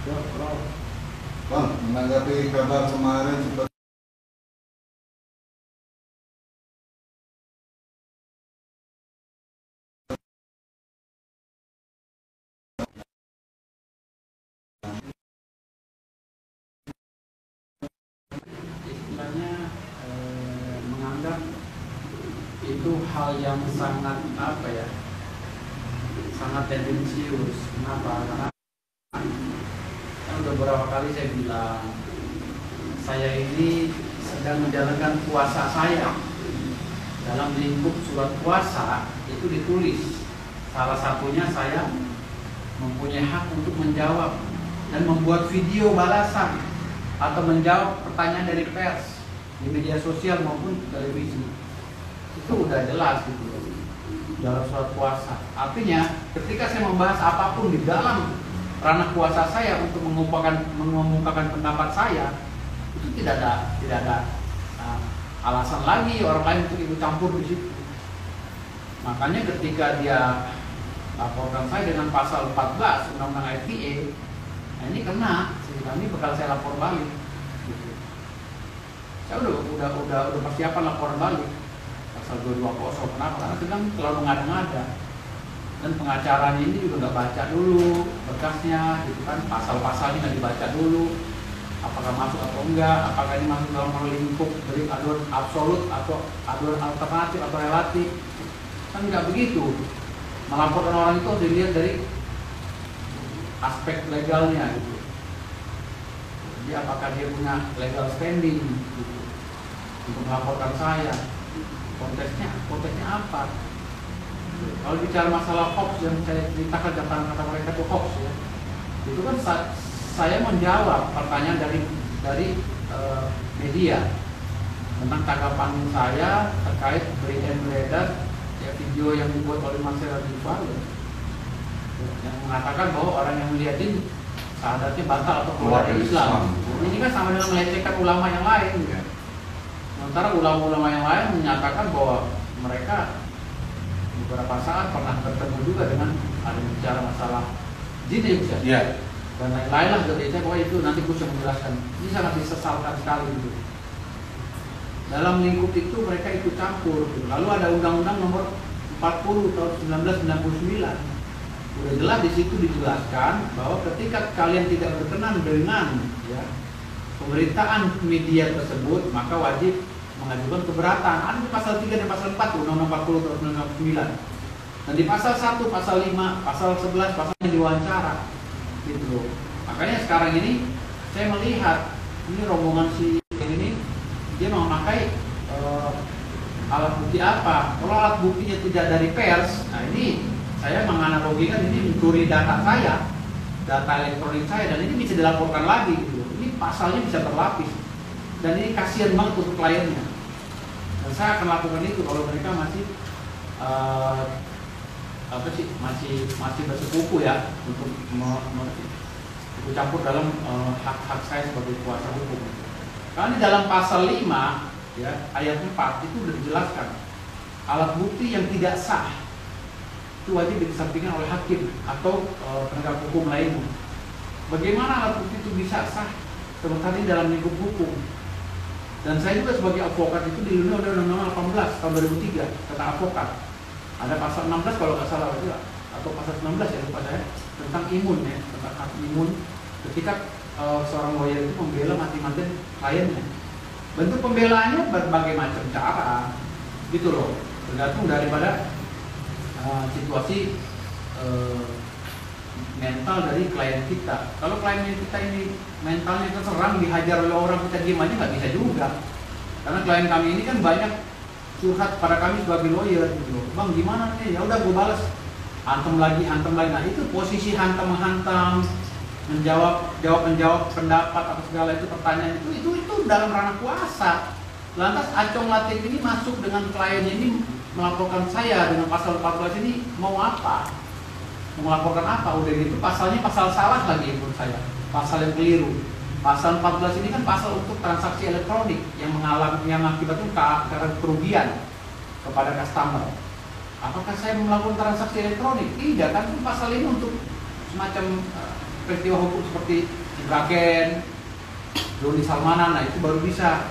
Ya, Prof. Bang, menanggapi kabar kemarin seperti Istilahnya menganggap itu hal yang sangat apa ya, sangat tendensius. Kenapa? Karena kan udah beberapa kali saya bilang, saya ini sedang menjalankan puasa saya. Dalam lingkup surat puasa itu ditulis, salah satunya saya mempunyai hak untuk menjawab dan membuat video balasan atau menjawab pertanyaan dari pers di media sosial maupun televisi. Itu udah jelas gitu dalam surat puasa. Artinya ketika saya membahas apapun di dalam ranah puasa saya untuk mengemukakan pendapat saya, itu tidak ada alasan lagi orang lain untuk ikut campur di situ. Makanya ketika dia laporkan saya dengan pasal 14 Undang-Undang ITE, nah ini kena, ini bakal saya lapor balik. Gitu. Saya udah persiapan laporan balik pasal 220. Kenapa? Karena sedang terlalu ngada-ngada. Dan pengacaranya ini juga nggak baca dulu berkasnya, gitu kan? Pasal-pasalnya nggak dibaca dulu. Apakah masuk atau enggak, apakah ini masuk dalam lingkup dari aduan absolut atau aduan alternatif atau relatif. Kan nggak begitu. Melaporkan orang itu dilihat dari aspek legalnya gitu. Jadi apakah dia punya legal standing gitu, untuk melaporkan saya. Konteksnya apa? Kalau bicara masalah hoax yang saya ceritakan kata mereka itu hoax ya. Itu kan saya menjawab pertanyaan dari media tentang tanggapan saya terkait berita yang beredar ya, video yang dibuat oleh Marcella Divallo yang mengatakan bahwa orang yang melihat ini syahadatnya batal atau keluar dari Islam. Ini kan sama dengan melecehkan ulama yang lain. Sementara ulama-ulama yang lain menyatakan bahwa mereka beberapa saat pernah bertemu juga dengan ada bicara masalah jin ya. Dan lain-lain lah dari saya, bahwa itu nanti Gus yang menjelaskan. Ini sangat disesalkan sekali gitu. Dalam lingkup itu mereka ikut campur gitu. Lalu ada Undang-Undang Nomor 40 tahun 1999. Udah jelas di situ dijelaskan bahwa ketika kalian tidak berkenan dengan ya, pemberitaan media tersebut, maka wajib mengajukan keberatan. Ada di pasal 3 dan pasal 4 Undang-Undang 40 tahun 1999. Dan di pasal 1, pasal 5, pasal 11, pasal yang diwawancara. Gitu. Makanya sekarang ini saya melihat ini rombongan si ini dia memakai alat bukti apa? Kalau alat buktinya tidak dari pers, nah ini saya menganalogikan ini mencuri data saya, data elektronik saya, dan ini bisa dilaporkan lagi gitu. Ini pasalnya bisa berlapis dan ini kasihan banget untuk kliennya. Dan saya akan lakukan itu kalau mereka masih masih bersekufu ya untuk ikut campur dalam hak-hak saya sebagai kuasa hukum. Karena di dalam pasal 5 ya, ayat 4 itu sudah dijelaskan alat bukti yang tidak sah itu wajib disampaikan oleh hakim atau penegak hukum lainnya. Bagaimana alat bukti itu bisa sah sementara ini dalam lingkup hukum? Dan saya juga sebagai advokat itu dilindungi oleh Undang-Undang 18 tahun 2003 tentang advokat. Ada pasal 16 kalau nggak salah juga, atau pasal 19 ya lupa saya, tentang imun ya, tentang hak imun ketika seorang lawyer itu membela mati-matian kliennya. Bentuk pembelaannya berbagai macam cara, gitu loh, tergantung daripada situasi mental dari klien kita. Kalau klien kita ini mentalnya terserang, dihajar oleh orang, kita diam aja nggak bisa juga. Karena klien kami ini kan banyak curhat pada kami sebagai lawyer gitu. Bang gimana nih? Ya udah gue balas. Hantam lagi. Nah itu posisi hantam menghantam, menjawab pendapat apa segala itu pertanyaan itu dalam ranah kuasa. Lantas Acong Latif ini masuk dengan kliennya ini melaporkan saya dengan pasal 14 ini mau apa? Mau melaporkan apa? Udah gitu pasalnya pasal salah lagi menurut saya. Pasal yang keliru. Pasal 14 ini kan pasal untuk transaksi elektronik yang mengakibatkan kerugian kepada customer. Apakah saya melakukan transaksi elektronik? Tidak, kan pasal ini untuk semacam peristiwa hukum seperti Ibraken, Doni Salmanan, nah itu baru bisa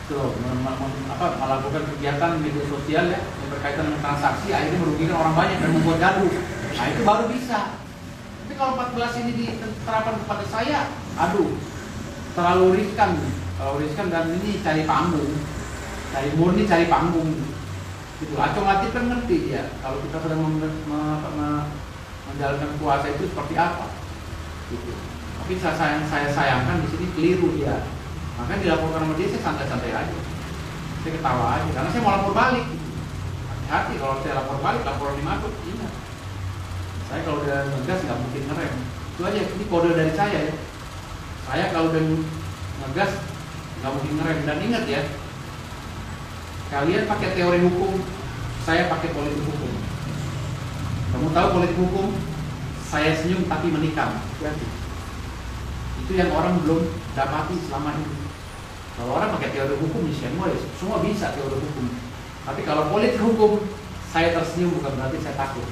tuh melakukan kegiatan media sosial ya yang berkaitan dengan transaksi akhirnya merugikan orang banyak dan membuat gaduh. Nah itu baru bisa. Tapi kalau 14 ini diterapkan kepada saya, aduh, terlalu riskan dan ini cari panggung, cari panggung. Gitu. Acong Latif kan ngerti ya kalau kita sedang menjalankan kuasa itu seperti apa. Gitu. Tapi saya sayangkan di sini keliru dia. Makanya dilaporkan sama dia saya santai-santai aja, saya ketawa aja karena saya mau lapor balik. Hati-hati kalau saya lapor balik, laporan dimasuk, ingat. Saya kalau udah ngegas nggak mungkin ngerem. Itu aja, ini kode dari saya ya. Saya kalau udah ngegas nggak mungkin ngerem. Dan ingat ya, kalian pakai teori hukum, saya pakai politik hukum. Kamu tahu politik hukum, saya senyum tapi menikam. Itu yang orang belum dapati selama ini. Kalau orang pakai teori hukum, semua bisa teori hukum. Tapi kalau politik hukum, saya tersenyum bukan berarti saya takut.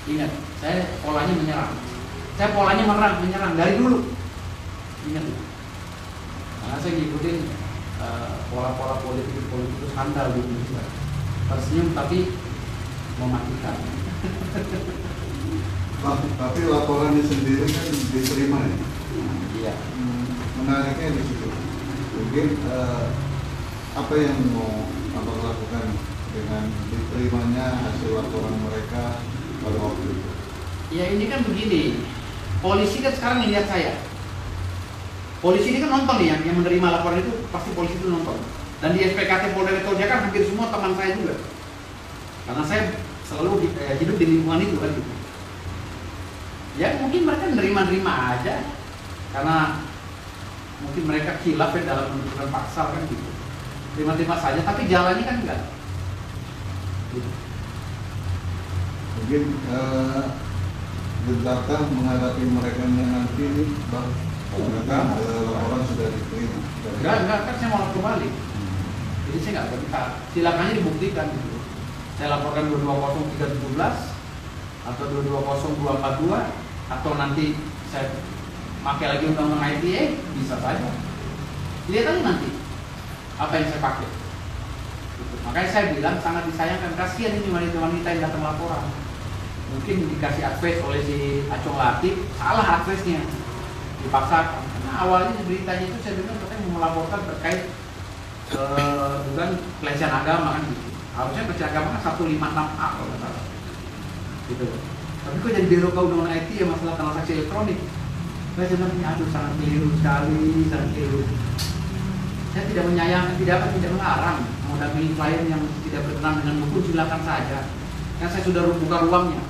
Ingat, saya polanya menyerang. Saya polanya menyerang dari dulu. Ingat, karena saya ngikutin pola-pola politikus handal di Indonesia. Tersenyum tapi mematikan. Tapi laporannya sendiri kan diterima ya. Iya. Menariknya di situ. Mungkin apa yang mau Abang lakukan dengan diterimanya hasil laporan mereka pada waktu itu? Ya ini kan begini, polisi kan sekarang melihat saya. Polisi ini kan nonton nih yang menerima laporan itu pasti polisi itu nonton. Dan di SPKT Polda Metro Jaya kan hampir semua teman saya juga. Karena saya selalu hidup di lingkungan itu kan gitu. Ya mungkin mereka nerima-nerima aja. Karena mungkin mereka khilaf ya dalam menentukan pasal kan gitu. Terima-terima saja, tapi jalannya kan enggak. Gitu. Mungkin gentarkah menghadapi mereka yang nanti ini, Bang? Mereka laporan sudah diterima. Enggak, kan saya mau lapor balik. Jadi saya nggak berita. Silakannya dibuktikan gitu. Saya laporkan 220317 atau 220242 atau nanti saya pakai lagi undang-undang ITE, bisa saja. Lihat aja nanti apa yang saya pakai. Gitu. Makanya saya bilang sangat disayangkan, kasihan ini wanita-wanita yang datang laporan. Mungkin dikasih advice oleh si Acong Latif, salah advice-nya, dipaksakan. Karena awalnya beritanya itu saya dengar katanya mau melaporkan terkait dugaan pelecehan agama kan gitu. Harusnya pelecehan agama kan 156A kalau nggak salah. Gitu. Tapi kok jadi belok ke undang-undang ITE ya masalah transaksi elektronik. Saya sebenarnya aduh sangat keliru sekali, sangat keliru. Saya tidak menyayangkan, tidak melarang mendampingi klien yang tidak berkenan dengan hukum, silakan saja. Kan saya sudah buka ruangnya.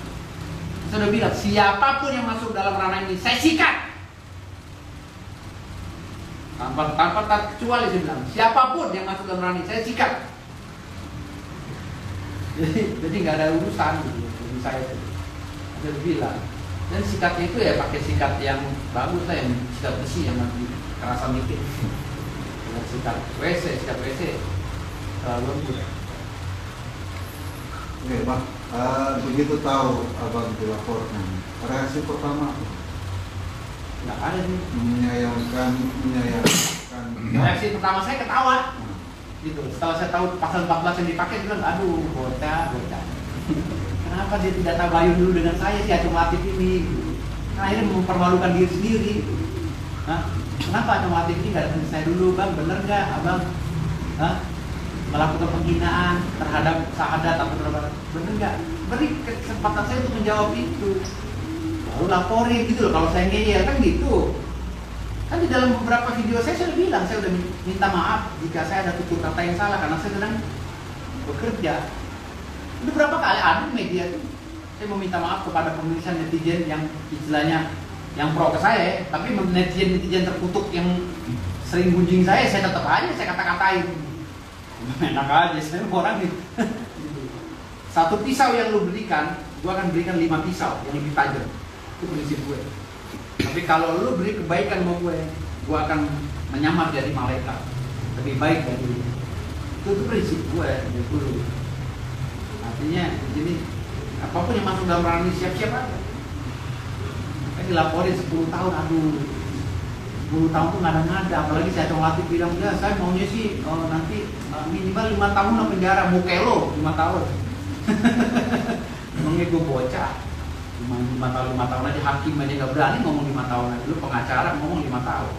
Saya sudah bilang siapapun yang masuk dalam ranah ini saya sikat. Tanpa kecuali saya bilang siapapun yang masuk dalam ranah ini saya sikat. Jadi nggak ada urusan gitu bagi saya. Saya bilang. Dan sikatnya itu ya pakai sikat yang bagus lah, yang sikat besi yang nanti kerasa mikir. Dengan sikat WC terlalu lembut. Oke, Pak. Begitu tahu Abang dilaporkan, reaksi pertama apa? Nggak ada nih. Menyayangkan. Reaksi pertama saya ketawa. Gitu. Setelah saya tahu pasal 14 yang dipakai, dia bilang, aduh bocah. Kenapa dia tidak tabayun dulu dengan saya si Acong Latif ini? Nah, akhirnya mempermalukan diri sendiri. Hah? Kenapa Acong Latif ini nggak datang ke saya dulu, Bang? Bener nggak, Abang? Hah? Melakukan penghinaan terhadap sahadat atau terhadap, bener nggak? Beri kesempatan saya untuk menjawab itu. Lalu laporin gitu loh kalau saya ngeyel kan gitu. Kan di dalam beberapa video saya sudah bilang, saya sudah minta maaf jika saya ada tutur kata yang salah karena saya sedang bekerja. Udah berapa kali ada media tuh saya meminta maaf kepada pemirsa netizen yang istilahnya yang pro ke saya, tapi netizen terkutuk yang sering gunjing saya tetap aja saya kata-katain. Enak aja, saya orang nih. Satu pisau yang lu berikan, gua akan berikan 5 pisau yang lebih tajam. Itu prinsip gue. Tapi kalau lu beri kebaikan sama gue akan menyamar jadi malaikat, lebih baik dari itu prinsip gue dulu. Artinya di sini apapun yang masuk dalam ranah ini siap-siap aja. dilaporin 10 tahun, aduh 10 tahun tuh ngada-ngada. Apalagi si Acong Latif bilang, ya saya maunya sih nanti minimal 5 tahun lah penjara, mukelo 5 tahun. Emangnya gue bocah, 5 tahun aja, hakim aja nggak berani ngomong 5 tahun aja, lu pengacara ngomong 5 tahun.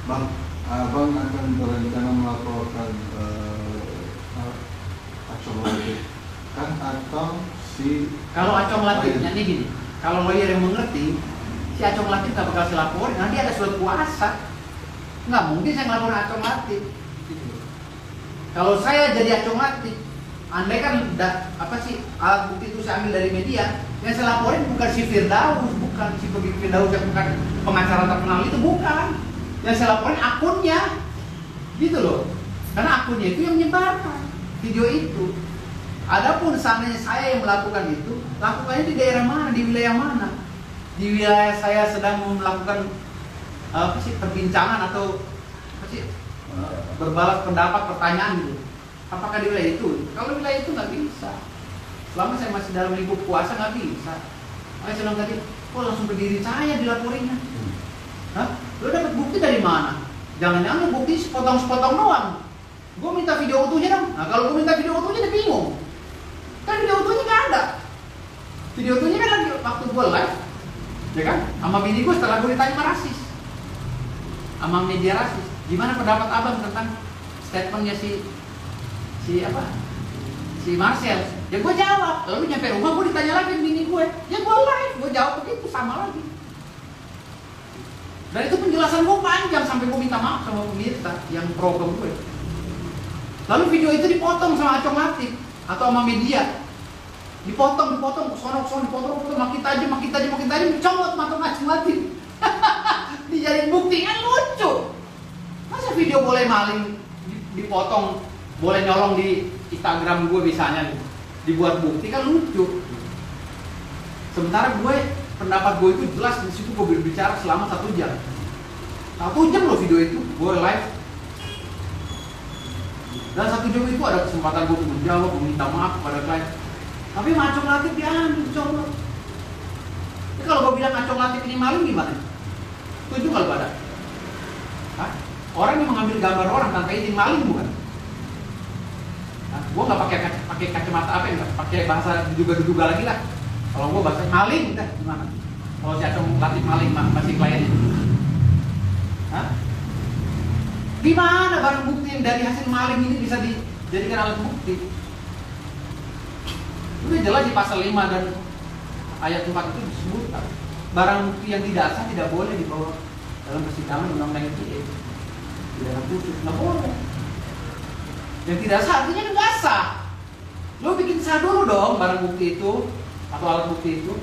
Bang, abang akan berencana melaporkan Acong Latif kan, atau si kalau Acong Latifnya ini gini, kalau lawyer yang mengerti, si Acong Latif nggak bakal saya laporin, nanti ada surat kuasa, nggak mungkin saya ngelaporin Acong Latif. Kalau saya jadi Acong Latif, andai kan apa sih alat bukti itu saya ambil dari media, yang saya laporin bukan si Firdaus, bukan si Firdaus yang bukan pengacara terkenal itu, bukan. Yang saya laporin akunnya, gitu loh. Karena akunnya itu yang menyebarkan video itu. Adapun seandainya saya yang melakukan itu, lakukannya di daerah mana, di wilayah mana? Di wilayah saya sedang melakukan apa sih, perbincangan atau apa sih, berbalas pendapat, pertanyaan gitu. Apakah di wilayah itu? Kalau wilayah itu nggak bisa. Selama saya masih dalam lingkup kuasa nggak bisa. Makanya saya bilang tadi, kok langsung berdiri saya dilaporinnya? Hah? Lo dapat bukti dari mana? Jangan-jangan bukti sepotong-sepotong doang. Gue minta video utuhnya dong. Nah kalau gue minta video utuhnya dia bingung. Kan video utuhnya nggak ada. Video utuhnya kan lagi waktu gue live, ya kan? Sama bini gue setelah gue ditanya rasis, sama media rasis. Gimana pendapat abang tentang statementnya si Marcel? Ya gue jawab. Lalu nyampe rumah gue ditanya lagi bini gue. Ya gue live, gue jawab begitu sama lagi. Dan itu penjelasan gue panjang sampai gue minta maaf sama pemirsa yang pro ke gue. Lalu video itu dipotong sama Acong Latif atau sama media, dipotong, sono, dipotong, makin tajam, dicomot mata Acong Latif. Dijadiin bukti, kan lucu. Masa video boleh maling dipotong, boleh nyolong di Instagram gue misalnya, dibuat bukti, kan lucu. Sementara gue, pendapat gue itu jelas, di situ gue berbicara selama 1 jam. 1 jam loh video itu, gue live. Dan 1 jam itu ada kesempatan gue untuk menjawab, meminta maaf kepada klien. Tapi Acong Latif diambil, coba. Tapi kalau gue bilang Acong Latif ini maling gimana? Setuju kalau pada? Hah? Orang yang mengambil gambar orang tanpa izin maling bukan? Nah, gue nggak pakai kacamata apa ya, pakai bahasa diduga lagi lah. Kalau gue bahasa maling, udah gimana? Kalau si Acong Latif maling masih kliennya. Hah? Di mana barang bukti yang dari hasil maling ini bisa dijadikan alat bukti? Udah jelas di pasal 5 dan ayat 4 itu disebutkan barang bukti yang tidak sah tidak boleh dibawa dalam persidangan undang-undang ITE. Pidana khusus nggak boleh. Yang tidak sah artinya nggak sah. Lo bikin sah dulu dong barang bukti itu atau alat bukti itu.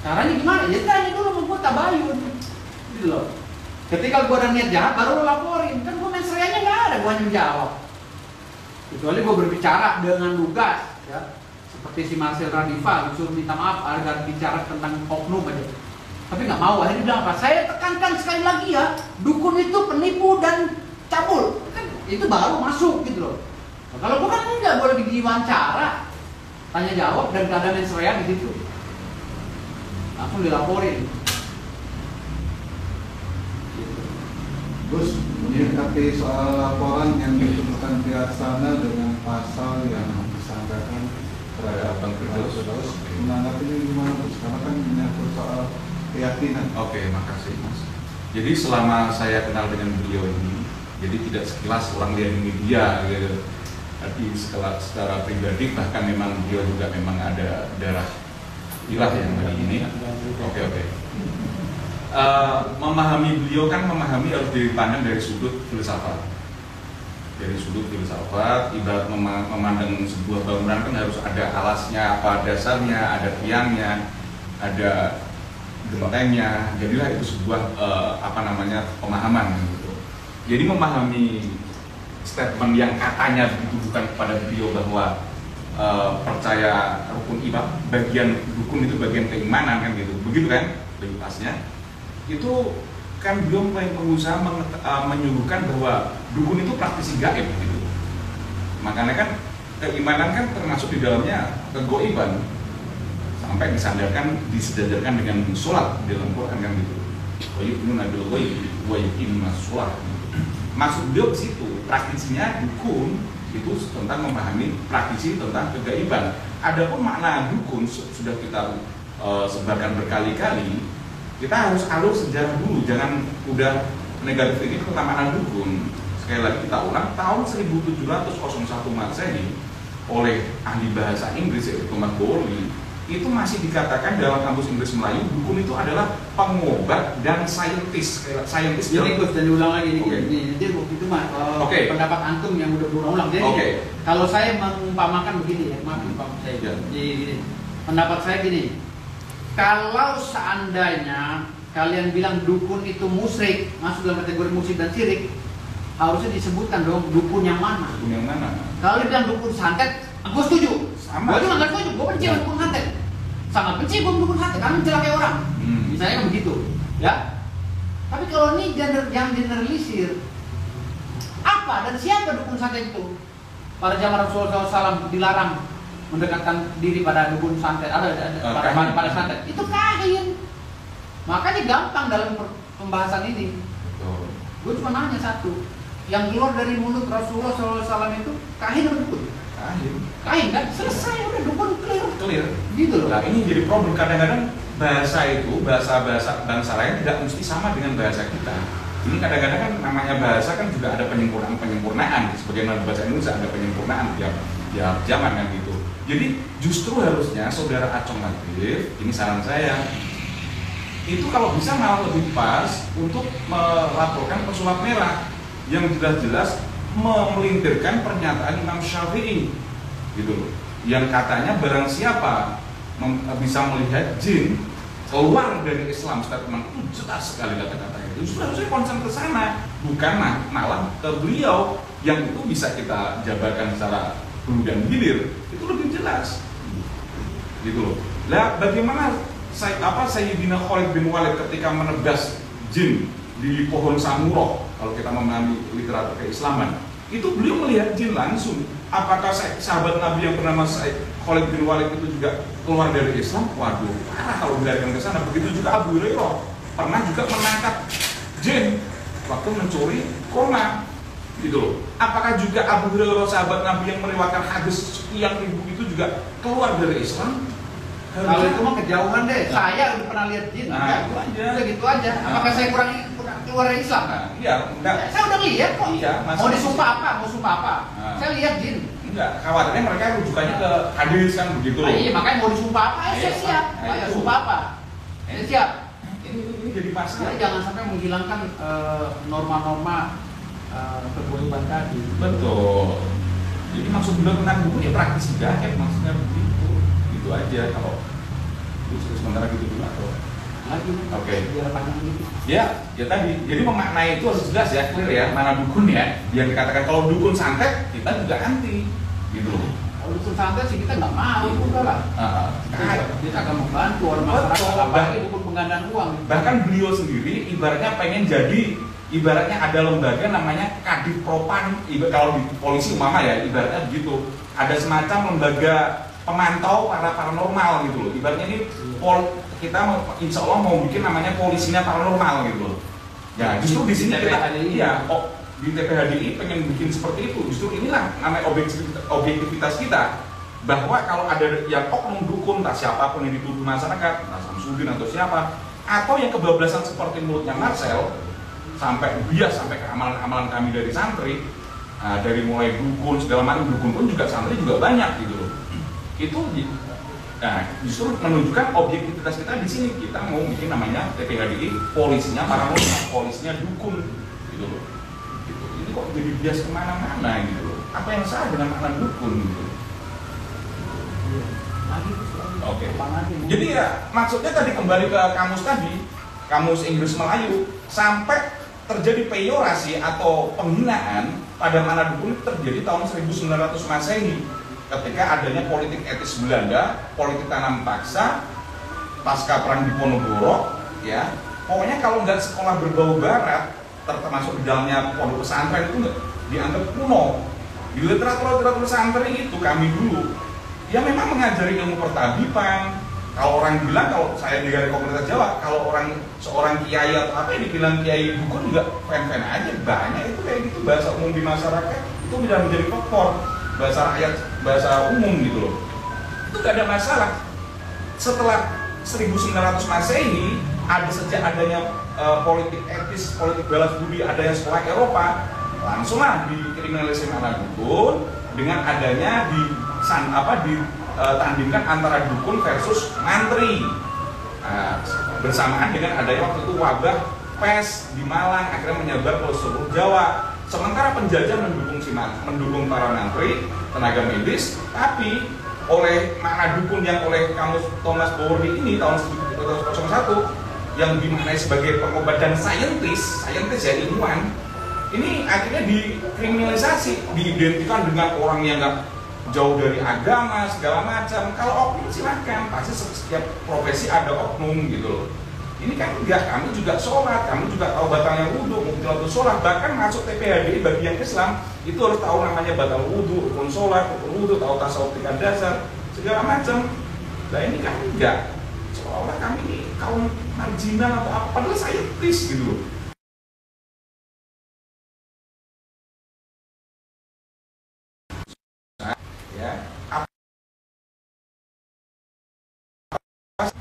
Caranya gimana? Ya tanya dulu sama gue tabayun, gitu loh. Ketika gue ada niat jahat baru lo laporin. Kan gue mensreanya nggak ada, gue hanya menjawab. Kecuali gue berbicara dengan lugas, ya. Seperti si Marcel Radifa, disuruh minta maaf agar bicara tentang oknum aja. Tapi nggak mau, akhirnya bilang apa? Saya tekankan sekali lagi ya, dukun itu penipu dan cabul. Kan itu baru masuk gitu loh. Nah, kalau gue kan enggak, gue lagi diwawancara, tanya jawab dan keadaan mensreanya di situ. Langsung dilaporin. Terus menyikapi soal laporan yang ditemukan pihak sana dengan pasal yang disangkakan terhadap Bang Firdaus, menanggapinya gimana Mas? Karena kan menyangkut soal keyakinan. Oke, makasih Mas. Jadi selama saya kenal dengan beliau ini, jadi tidak sekilas orang lihat di media gitu. Tapi secara pribadi bahkan memang beliau juga memang ada darah ilah yang hari ini. Oke. Memahami beliau kan memahami harus dipandang dari sudut filsafat. Dari sudut filsafat, ibarat memandang sebuah bangunan kan harus ada alasnya, apa dasarnya, ada tiangnya, ada gentengnya. Jadilah itu sebuah pemahaman gitu. Jadi memahami statement yang katanya ditujukan kepada beliau bahwa percaya rukun iman, bagian dukun itu bagian keimanan kan gitu. Begitu kan? Lintasnya. Itu kan belum berusaha menyuguhkan bahwa dukun itu praktisi gaib gitu. Makanya kan keimanan kan termasuk di dalamnya kegoiban. sampai disejajarkan dengan sholat di dalam Quran kan gitu. Wa yu'minuna bil ghaibi wa yuqimuna sholat. Maksud beliau ke situ, praktisinya dukun itu tentang memahami praktisi tentang kegaiban. Adapun makna dukun sudah kita sebarkan berkali-kali. Kita harus alur sejarah dulu, jangan udah negatif ini tentang makna dukun. Sekali lagi kita ulang, tahun 1701 Masehi oleh ahli bahasa Inggris yaitu Thomas Bowley itu masih dikatakan dalam kamus Inggris Melayu dukun itu adalah pengobat dan saintis. Jadi ikut dan diulang lagi. Okay. Jadi itu mah pendapat antum yang udah berulang-ulang. Jadi kalau saya mengumpamakan begini ya, maaf saya. Jadi gini, pendapat saya gini. Kalau seandainya kalian bilang dukun itu musyrik, masuk dalam kategori musyrik dan syirik, harusnya disebutkan dong dukun yang mana. Dukun yang mana? Kalau bilang dukun santet, gue setuju. Gue juga nggak setuju. Gue benci dukun santet. Sangat benci gue dukun santet karena mencelakai orang. Misalnya kan begitu, ya. Tapi kalau ini jangan generalisir. Apa dan siapa dukun santet itu? Pada zaman Rasulullah SAW dilarang mendekatkan diri pada dukun santet, pada santet. Itu kahin. Makanya gampang dalam pembahasan ini. Gue cuma nanya satu, yang keluar dari mulut Rasulullah SAW itu kahin atau dukun? Kahin kan? Selesai, udah dukun clear. Gitu loh. Nah ini jadi problem, kadang-kadang bahasa bangsa lain tidak mesti sama dengan bahasa kita. Ini kadang-kadang kan namanya bahasa kan juga ada penyempurnaan. Sebagaimana bahasa Indonesia ada penyempurnaan tiap zaman kan gitu. Jadi justru harusnya saudara Acong Latif, ini saran saya, itu kalau bisa malah lebih pas untuk melaporkan pesulap merah yang jelas-jelas memelintirkan pernyataan Imam Syafi'i gitu loh, yang katanya barang siapa bisa melihat jin keluar dari Islam statement itu jelas sekali kata-kata itu. Justru harusnya konsen ke sana, bukan malah ke beliau yang itu bisa kita jabarkan secara hulu dan hilir, itu lebih jelas gitu loh. Lah bagaimana Sayyidina Khalid bin Walid ketika menebas jin di pohon Samurah, kalau kita memahami literatur keislaman, itu beliau melihat jin langsung. Apakah sahabat Nabi yang bernama Khalid bin Walid itu juga keluar dari Islam? Waduh, parah kalau dilarikan ke sana. Begitu juga Abu Hurairah pernah juga menangkap jin waktu mencuri kurma gitu loh. Apakah juga Abu Hurairah sahabat Nabi yang meriwayatkan hadis sekian ribu itu juga keluar dari Islam? Kalau itu mah kejauhan deh. Saya udah pernah lihat jin. Itu aja. Udah gitu aja. Apakah saya kurang keluar dari Islam? Iya, enggak. Saya udah lihat kok. Iya, mau disumpah apa? Mau sumpah apa? Saya lihat jin. Enggak, khawatirnya mereka rujukannya ke hadis kan begitu loh. Iya, makanya mau disumpah apa? Saya siap. Ayo sumpah apa? Saya siap. Ini jadi masalah. Jadi jangan sampai menghilangkan norma-norma kegolongan tadi. Betul. Jadi maksud beliau tentang buku ya praktis juga, maksudnya begitu. Itu aja kalau itu sementara gitu dulu atau lagi. Oke. Biar panjang gitu. Ya tadi. Jadi memaknai itu harus jelas ya, clear ya, mana dukun ya. Yang dikatakan kalau dukun santet kita juga anti, gitu loh. Kalau dukun santet sih kita nggak mau, udah lah. Kita akan membantu orang masyarakat, apalagi dukun penggandaan uang. Bahkan beliau sendiri ibaratnya pengen jadi, ibaratnya ada lembaga namanya Kadif Propan, kalau di polisi umama ya, ibaratnya begitu. Ada semacam lembaga pemantau para paranormal gitu loh. Ibaratnya ini kita insya Allah mau bikin namanya polisinya paranormal gitu loh. Ya justru di sini kita di TPHDI pengen bikin seperti itu. Justru inilah namanya objektivitas kita, bahwa kalau ada yang oknum dukun, entah siapapun yang dituduh masyarakat, entah Samsudin atau siapa, atau yang kebablasan seperti mulutnya Marcel, sampai bias sampai ke amalan-amalan kami dari santri, dari mulai dukun segala macam, dukun pun juga santri juga banyak gitu loh. Itu justru menunjukkan objektivitas kita di sini. Kita mau bikin namanya TPHDI polisinya paranormal, polisinya dukun gitu loh. Gitu. Ini kok jadi bias kemana-mana gitu loh. Apa yang salah dengan makna dukun gitu? Oke. Jadi ya maksudnya tadi kembali ke kamus Inggris Melayu, sampai terjadi peyorasi atau penghinaan pada makna dukun terjadi tahun 1900 Masehi. Ketika adanya politik etis Belanda, politik tanam paksa, pasca perang Diponegoro, ya, pokoknya kalau nggak sekolah berbau barat, termasuk di dalamnya pondok pesantren itu nggak dianggap kuno. Di literatur pesantren itu kami dulu, ya memang mengajari ilmu pertabiban, Kalau orang bilang, kalau saya di komunitas Jawa, kalau seorang kiai atau apa yang dibilang kiai dukun juga fan-fan aja, banyak itu kayak gitu, bahasa umum di masyarakat itu bisa menjadi faktor bahasa rakyat, bahasa umum gitu loh. Itu gak ada masalah. Setelah 1900 Masehi, ada sejak adanya politik etis, politik balas budi, adanya sekolah Eropa, langsunglah dikriminalisasi anak dukun dengan adanya tandingkan antara dukun versus mantri. Bersamaan dengan adanya waktu itu wabah pes di Malang, akhirnya menyebar ke seluruh Jawa. Sementara penjajah mendukung para mantri, tenaga medis, tapi oleh makna dukun yang oleh Kamus Thomas Bowerly ini tahun 1901 yang dimaknai sebagai pengobat dan saintis ya, ilmuwan, ini akhirnya dikriminalisasi, diidentikan dengan orang yang nggak jauh dari agama segala macam. Kalau oknum silahkan, pasti setiap profesi ada oknum gitu loh. Ini kan enggak, kami juga sholat, kami juga tahu batalnya wudhu, muktilatul sholat, bahkan masuk TPHDI bagi yang Islam itu harus tahu namanya batal wudhu, rukun sholat, rukun wudhu, tahu tasawuf tingkat dasar segala macam. Nah ini kan enggak, seolah kami ini kaum marginal atau apa, padahal saintis gitu loh.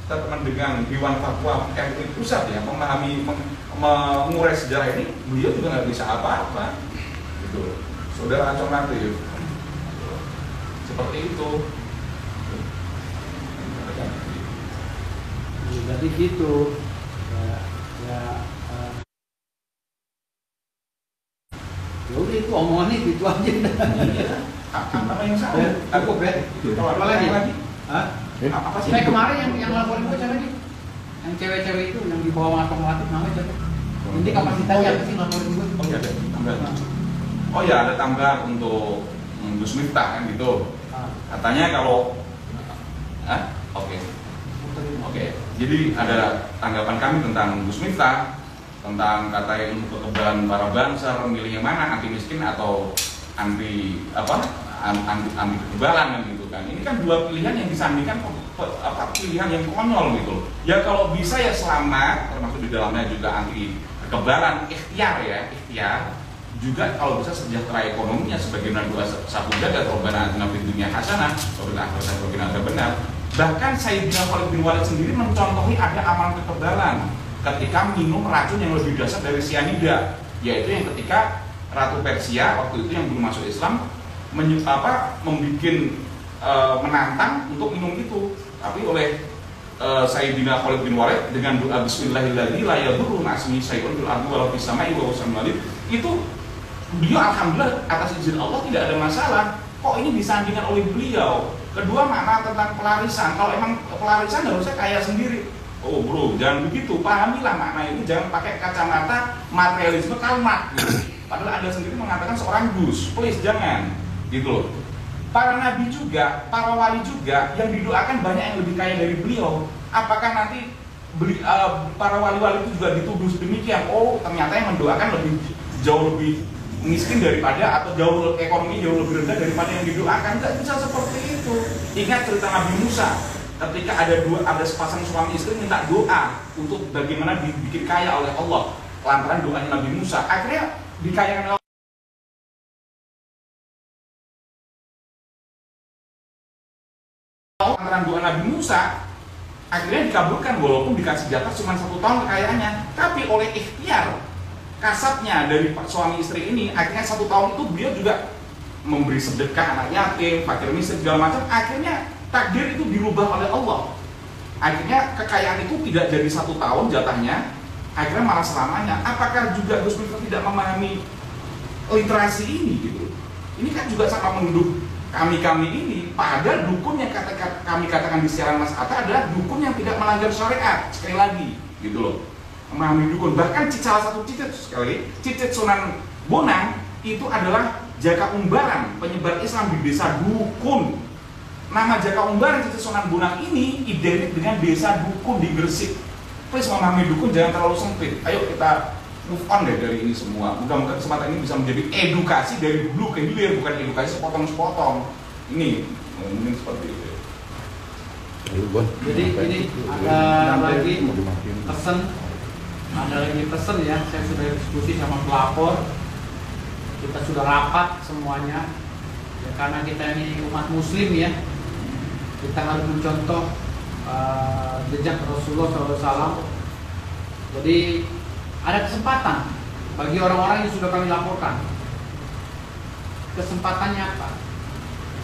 Teman dengan Dewan Fatwa MUI Pusat ya, memahami, mengurai sejarah ini, beliau juga nggak bisa apa-apa gitu. Saudara alternatif seperti itu. Jadi gitu udah itu omongannya gitu aja. Apa yang salah? Aku apa lagi? Hah? Apa sih? Saya kemarin yang laporin gue siapa nih? Yang cewek-cewek itu yang di bawah akumulatif namanya siapa? Ini kapasitasnya apa sih laporin gue? Oh iya ada tambahan. Oh ya ada tambahan untuk Gus Miftah kan gitu. Katanya kalau Oke. Jadi ada tanggapan kami tentang Gus Miftah, tentang kata ilmu kekebalan para banser, milih yang mana, anti miskin atau anti kekebalan kan gitu kan. Ini kan dua pilihan yang disandingkan, pilihan yang konyol gitu. Ya kalau bisa ya selamat, termasuk di dalamnya juga anti kekebalan, ikhtiar. Juga kalau bisa sejahtera ekonominya sebagaimana doa sapu jagat, Rabbana atina fid dunya hasanah wa fil akhirati hasanah wa qina adzabannar. Bahkan Sayyidina Khalid bin Walid sendiri mencontohi ada amal kekebalan ketika minum racun yang lebih dasar dari cyanida, yaitu yang ketika Ratu Persia waktu itu yang belum masuk Islam membuat menantang untuk minum itu, tapi oleh Sayyidina Khalid bin Walid dengan doa Bismillahirrahmanirrahim la yadurru ma'asmi syai'un fil ardi wa fis samai wa huwas samiul alim, itu beliau alhamdulillah atas izin Allah tidak ada masalah. Kok ini disandingkan oleh beliau? Kedua, makna tentang pelarisan. Kalau emang pelarisan harusnya kaya sendiri. Oh bro, jangan begitu. Pahamilah makna ini. Jangan pakai kacamata materialisme kalmat. Gitu. Padahal Anda sendiri mengatakan seorang Gus. Please jangan. Gitu loh. Para nabi juga, para wali juga yang didoakan banyak yang lebih kaya dari beliau. Apakah nanti para wali-wali itu juga dituduh sedemikian? Oh ternyata yang mendoakan jauh lebih miskin daripada, atau ekonomi jauh lebih rendah daripada yang didoakan. Tidak bisa seperti itu. Ingat cerita Nabi Musa ketika ada sepasang suami istri minta doa untuk bagaimana dibikin kaya oleh Allah lantaran doanya Nabi Musa, akhirnya dikayakan oleh Allah lantaran doa Nabi Musa, akhirnya dikabulkan walaupun dikasih jatah cuma 1 tahun kekayaannya, tapi oleh ikhtiar kasatnya dari suami istri ini, akhirnya 1 tahun itu beliau juga memberi sedekah anak yatim, fakir miskin segala macam. Akhirnya takdir itu dirubah oleh Allah. Akhirnya kekayaan itu tidak jadi 1 tahun jatahnya, akhirnya malah selamanya. Apakah juga Gus Miftah tidak memahami literasi ini gitu? Ini kan juga sama menuduh kami ini. Padahal dukun yang kami katakan di siaran Mas Atta adalah dukun yang tidak melanggar syariat. Sekali lagi, gitu loh. Memahami dukun, bahkan salah satu cicit Sunan Bonang itu adalah Jaka Umbaran, penyebar Islam di desa Dukun. Nama Jaka Umbaran cicit Sunan Bonang ini identik dengan desa Dukun di Gresik. Please memahami dukun jangan terlalu sempit. Ayo kita move on deh dari ini semua. Mudah-mudahan kesempatan ini bisa menjadi edukasi dari dulu ke hilir, bukan edukasi sepotong-sepotong. Ini mungkin seperti itu. Jadi ini ada lagi pesen ya, saya sudah diskusi sama pelapor, kita sudah rapat semuanya ya, karena kita ini umat muslim ya, kita harus mencontoh jejak Rasulullah SAW. Jadi ada kesempatan bagi orang-orang yang sudah kami laporkan. Kesempatannya apa?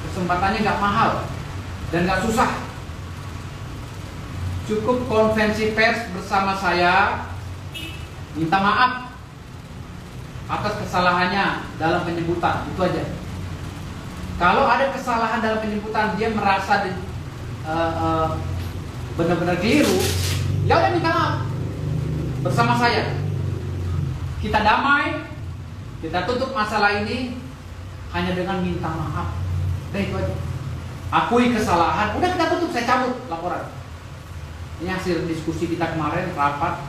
Kesempatannya nggak mahal dan nggak susah. Cukup konferensi pers bersama saya, minta maaf atas kesalahannya dalam penyebutan, itu aja. Kalau ada kesalahan dalam penyebutan, dia merasa benar-benar keliru, ya udah minta maaf bersama saya. Kita damai, kita tutup masalah ini hanya dengan minta maaf. Udah itu aja. Akui kesalahan, udah kita tutup, saya cabut laporan. Ini hasil diskusi kita kemarin rapat.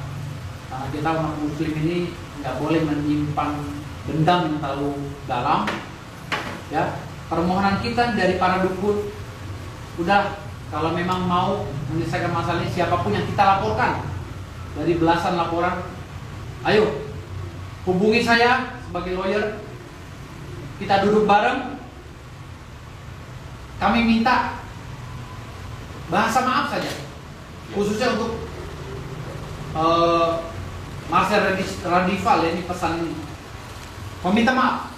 Karena kita umat muslim ini nggak boleh menyimpan dendam yang terlalu dalam. Ya, permohonan kita dari para dukun, udah kalau memang mau menyelesaikan masalah ini, siapapun yang kita laporkan dari belasan laporan, ayo hubungi saya sebagai lawyer, kita duduk bareng, kami minta bahasa maaf saja. Khususnya untuk Marcel Radival ya, ini pesan ini meminta maaf,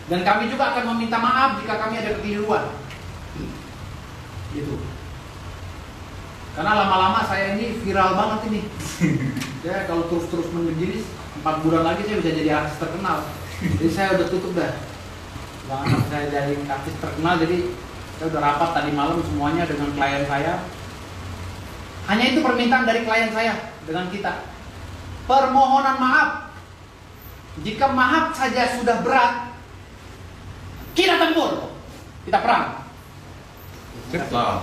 dan kami juga akan meminta maaf jika kami ada kekeliruan gitu. Karena lama-lama saya ini viral banget ini ya, kalau terus begini 4 bulan lagi saya bisa jadi artis terkenal. Jadi saya udah tutup dah, jangan saya jadi artis terkenal. Jadi saya udah rapat tadi malam semuanya dengan klien saya. Hanya itu permintaan dari klien saya dengan kita. Permohonan maaf. Jika maaf saja sudah berat, kita tempur, kita perang. Lah,